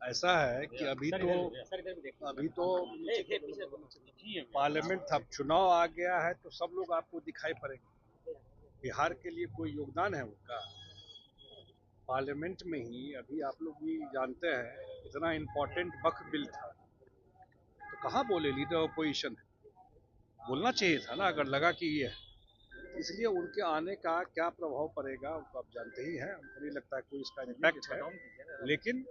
ऐसा है कि अभी तो पार्लियामेंट अब चुनाव आ गया है तो सब लोग आपको दिखाई पड़ेंगे। बिहार के लिए कोई योगदान है उनका? पार्लियामेंट में ही अभी आप लोग भी जानते हैं इतना इम्पोर्टेंट वक्फ बिल था, तो कहाँ बोले लीडर अपोजिशन है? बोलना चाहिए था ना, अगर लगा कि ये है। इसलिए उनके आने का क्या प्रभाव पड़ेगा वो आप जानते ही हैं। हमको नहीं लगता है कोई इसका इम्पैक्ट है, लेकिन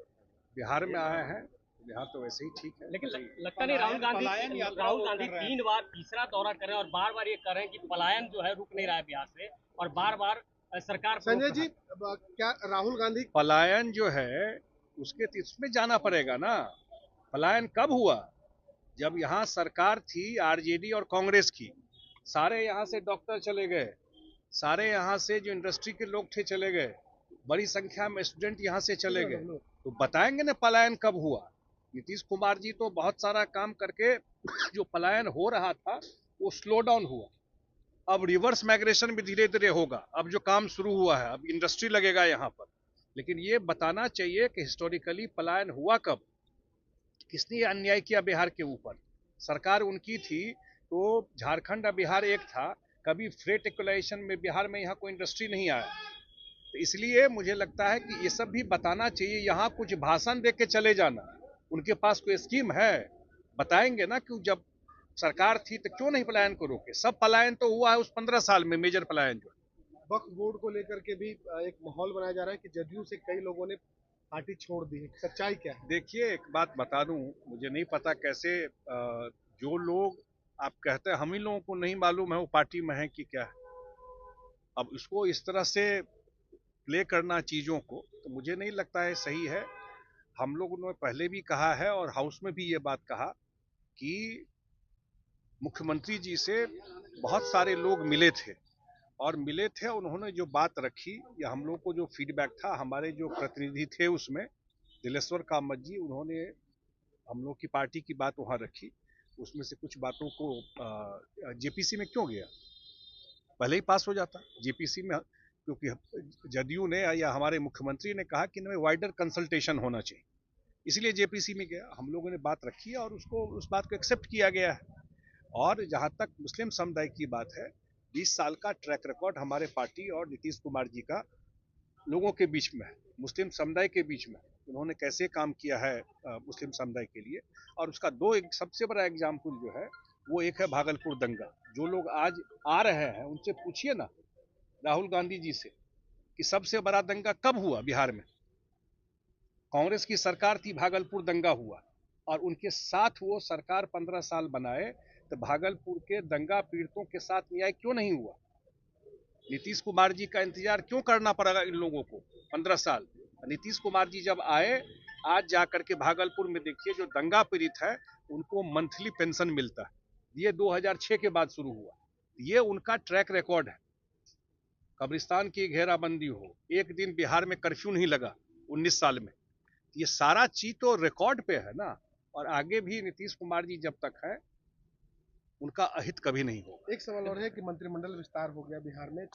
बिहार में आए हैं, बिहार तो वैसे ही ठीक है। लेकिन लगता नहीं राहुल गांधी 3 बार तीसरा दौरा कर रहे हैं और बार बार ये कर रहे हैं कि पलायन जो है रुक नहीं रहा है बिहार से, और बार बार सरकार। संजय जी, क्या राहुल गांधी पलायन जो है उसके तो इसमें जाना पड़ेगा ना। पलायन कब हुआ? जब यहाँ सरकार थी आरजेडी और कांग्रेस की, सारे यहाँ से डॉक्टर चले गए, सारे यहाँ से जो इंडस्ट्री के लोग थे चले गए, बड़ी संख्या में स्टूडेंट यहाँ से चले गए, तो बताएंगे ना पलायन कब हुआ। नीतीश कुमार जी तो बहुत सारा काम करके जो पलायन हो रहा था वो स्लो डाउन हुआ। अब रिवर्स माइग्रेशन भी धीरे धीरे होगा। अब जो काम शुरू हुआ है, अब इंडस्ट्री लगेगा यहाँ पर, लेकिन ये बताना चाहिए कि हिस्टोरिकली पलायन हुआ कब, किसने अन्याय किया बिहार के ऊपर। सरकार उनकी थी तो झारखंड और बिहार एक था, कभी फ्रेट इक्वलाइजेशन में बिहार में यहाँ कोई इंडस्ट्री नहीं आया। तो इसलिए मुझे लगता है कि ये सब भी बताना चाहिए। यहाँ कुछ भाषण दे के चले जाना, उनके पास कोई स्कीम है बताएंगे ना कि जब सरकार थी तो क्यों नहीं पलायन को रोके। सब पलायन तो हुआ है उस 15 साल में, मेजर पलायन जो। वक्फ बोर्ड को लेकर के भी एक माहौल बनाया जा रहा है कि जदयू से कई लोगों ने पार्टी छोड़ दी है, सच्चाई क्या है? देखिए एक बात बता दूं, मुझे नहीं पता कैसे जो लोग आप कहते हैं हम ही लोगों को नहीं मालूम है वो पार्टी में है कि क्या है। अब इसको इस तरह से प्ले करना चीजों को, तो मुझे नहीं लगता है सही है। हम लोगों ने पहले भी कहा है और हाउस में भी ये बात कहा कि मुख्यमंत्री जी से बहुत सारे लोग मिले थे, और मिले थे उन्होंने जो बात रखी या हम लोग को जो फीडबैक था, हमारे जो प्रतिनिधि थे उसमें दिलेश्वर कामत जी, उन्होंने हम लोग की पार्टी की बात वहां रखी। उसमें से कुछ बातों को जेपीसी में क्यों गया, पहले ही पास हो जाता जेपीसी में, क्योंकि जदयू ने या हमारे मुख्यमंत्री ने कहा कि इनमें वाइडर कंसल्टेशन होना चाहिए, इसलिए जेपीसी में गया। हम लोगों ने बात रखी और उसको उस बात को एक्सेप्ट किया गया है। और जहां तक मुस्लिम समुदाय की बात है, 20 साल का ट्रैक रिकॉर्ड हमारे पार्टी और नीतीश कुमार जी का लोगों के बीच में है, मुस्लिम समुदाय के बीच में उन्होंने कैसे काम किया है मुस्लिम समुदाय के लिए। और उसका एक सबसे बड़ा एग्जाम्पल जो है वो एक है भागलपुर दंगा। जो लोग आज आ रहे हैं उनसे पूछिए ना राहुल गांधी जी से कि सबसे बड़ा दंगा कब हुआ बिहार में। कांग्रेस की सरकार थी, भागलपुर दंगा हुआ, और उनके साथ वो सरकार 15 साल बनाए, तो भागलपुर के दंगा पीड़ितों के साथ न्याय क्यों नहीं हुआ? नीतीश कुमार जी का इंतजार क्यों करना पड़ेगा इन लोगों को 15 साल? नीतीश कुमार जी जब आए, आज जाकर के भागलपुर में देखिए जो दंगा पीड़ित है उनको मंथली पेंशन मिलता है। ये 2006 के बाद शुरू हुआ, ये उनका ट्रैक रिकॉर्ड है। कब्रिस्तान की घेराबंदी हो, एक दिन बिहार में कर्फ्यू नहीं लगा 19 साल में, ये सारा चीज तो रिकॉर्ड पे है ना। और आगे भी नीतीश कुमार जी जब तक है उनका अहित कभी नहीं होगा। एक सवाल और है कि मंत्रिमंडल विस्तार हो गया बिहार में।